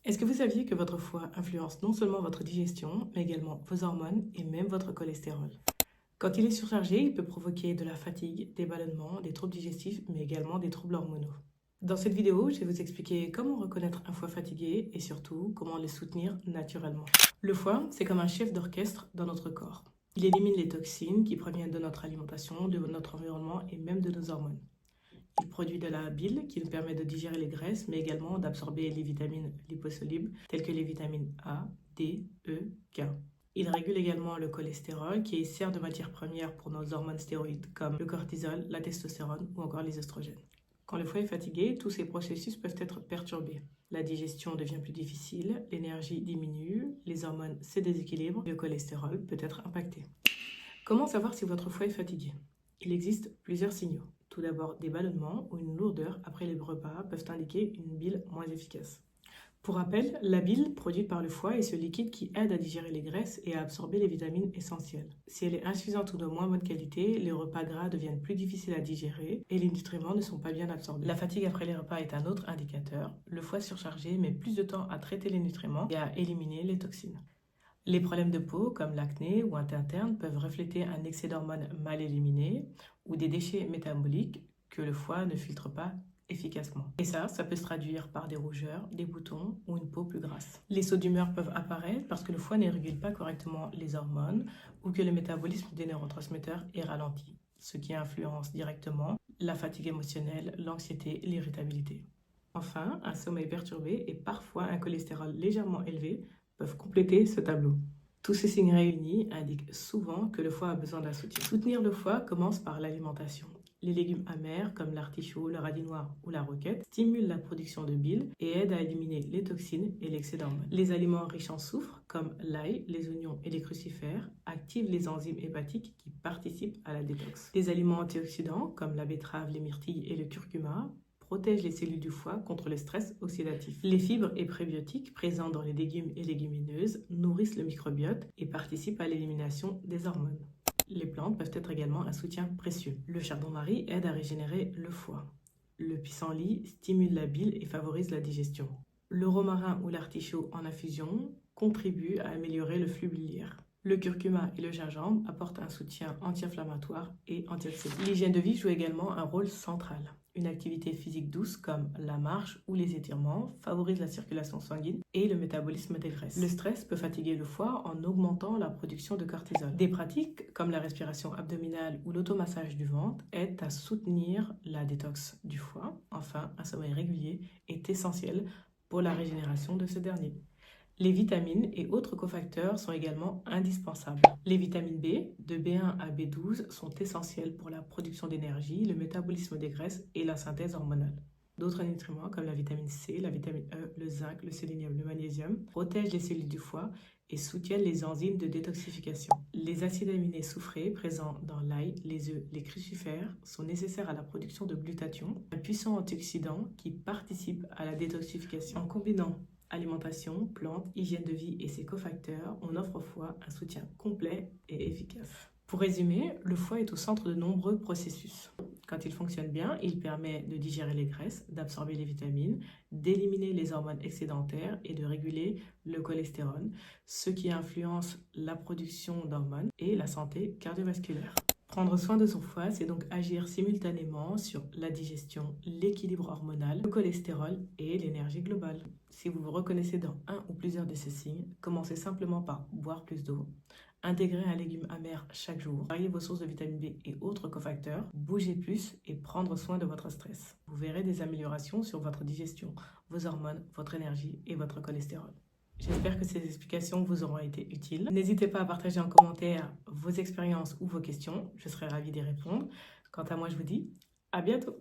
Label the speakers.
Speaker 1: Est-ce que vous saviez que votre foie influence non seulement votre digestion, mais également vos hormones et même votre cholestérol? Quand il est surchargé, il peut provoquer de la fatigue, des ballonnements, des troubles digestifs, mais également des troubles hormonaux. Dans cette vidéo, je vais vous expliquer comment reconnaître un foie fatigué et surtout comment le soutenir naturellement. Le foie, c'est comme un chef d'orchestre dans notre corps. Il élimine les toxines qui proviennent de notre alimentation, de notre environnement et même de nos hormones. Il produit de la bile qui nous permet de digérer les graisses, mais également d'absorber les vitamines liposolubles, telles que les vitamines A, D, E, K. Il régule également le cholestérol qui sert de matière première pour nos hormones stéroïdes comme le cortisol, la testostérone ou encore les oestrogènes. Quand le foie est fatigué, tous ces processus peuvent être perturbés. La digestion devient plus difficile, l'énergie diminue, les hormones se déséquilibrent, le cholestérol peut être impacté. Comment savoir si votre foie est fatigué? Il existe plusieurs signaux. Tout d'abord, des ballonnements ou une lourdeur après les repas peuvent indiquer une bile moins efficace. Pour rappel, la bile produite par le foie est ce liquide qui aide à digérer les graisses et à absorber les vitamines essentielles. Si elle est insuffisante ou de moins bonne qualité, les repas gras deviennent plus difficiles à digérer et les nutriments ne sont pas bien absorbés. La fatigue après les repas est un autre indicateur. Le foie surchargé met plus de temps à traiter les nutriments et à éliminer les toxines. Les problèmes de peau, comme l'acné ou un teint terne, peuvent refléter un excès d'hormones mal éliminé ou des déchets métaboliques que le foie ne filtre pas efficacement. Et ça peut se traduire par des rougeurs, des boutons ou une peau plus grasse. Les sauts d'humeur peuvent apparaître parce que le foie ne régule pas correctement les hormones ou que le métabolisme des neurotransmetteurs est ralenti, ce qui influence directement la fatigue émotionnelle, l'anxiété et l'irritabilité. Enfin, un sommeil perturbé et parfois un cholestérol légèrement élevé peuvent compléter ce tableau. Tous ces signes réunis indiquent souvent que le foie a besoin d'un soutien. Soutenir le foie commence par l'alimentation. Les légumes amers comme l'artichaut, le radis noir ou la roquette stimulent la production de bile et aident à éliminer les toxines et l'excès d'hormones. Les aliments riches en soufre comme l'ail, les oignons et les crucifères activent les enzymes hépatiques qui participent à la détox. Les aliments antioxydants comme la betterave, les myrtilles et le curcuma protègent les cellules du foie contre le stress oxydatif. Les fibres et prébiotiques présents dans les légumes et légumineuses nourrissent le microbiote et participent à l'élimination des hormones. Les plantes peuvent être également un soutien précieux. Le chardon-marie aide à régénérer le foie. Le pissenlit stimule la bile et favorise la digestion. Le romarin ou l'artichaut en infusion contribuent à améliorer le flux biliaire. Le curcuma et le gingembre apportent un soutien anti-inflammatoire et antioxydant. L'hygiène de vie joue également un rôle central. Une activité physique douce comme la marche ou les étirements favorise la circulation sanguine et le métabolisme des graisses. Le stress peut fatiguer le foie en augmentant la production de cortisol. Des pratiques comme la respiration abdominale ou l'automassage du ventre aident à soutenir la détox du foie. Enfin, un sommeil régulier est essentiel pour la régénération de ce dernier. Les vitamines et autres cofacteurs sont également indispensables. Les vitamines B, de B1 à B12, sont essentielles pour la production d'énergie, le métabolisme des graisses et la synthèse hormonale. D'autres nutriments comme la vitamine C, la vitamine E, le zinc, le sélénium, le magnésium protègent les cellules du foie et soutiennent les enzymes de détoxification. Les acides aminés soufrés présents dans l'ail, les œufs, les crucifères sont nécessaires à la production de glutathion, un puissant antioxydant qui participe à la détoxification. En combinant alimentation, plantes, hygiène de vie et ses cofacteurs, on offre au foie un soutien complet et efficace. Pour résumer, le foie est au centre de nombreux processus. Quand il fonctionne bien, il permet de digérer les graisses, d'absorber les vitamines, d'éliminer les hormones excédentaires et de réguler le cholestérol, ce qui influence la production d'hormones et la santé cardiovasculaire. Prendre soin de son foie, c'est donc agir simultanément sur la digestion, l'équilibre hormonal, le cholestérol et l'énergie globale. Si vous vous reconnaissez dans un ou plusieurs de ces signes, commencez simplement par boire plus d'eau, intégrer un légume amer chaque jour, varier vos sources de vitamine B et autres cofacteurs, bougez plus et prendre soin de votre stress. Vous verrez des améliorations sur votre digestion, vos hormones, votre énergie et votre cholestérol. J'espère que ces explications vous auront été utiles. N'hésitez pas à partager en commentaire vos expériences ou vos questions. Je serai ravie d'y répondre. Quant à moi, je vous dis à bientôt.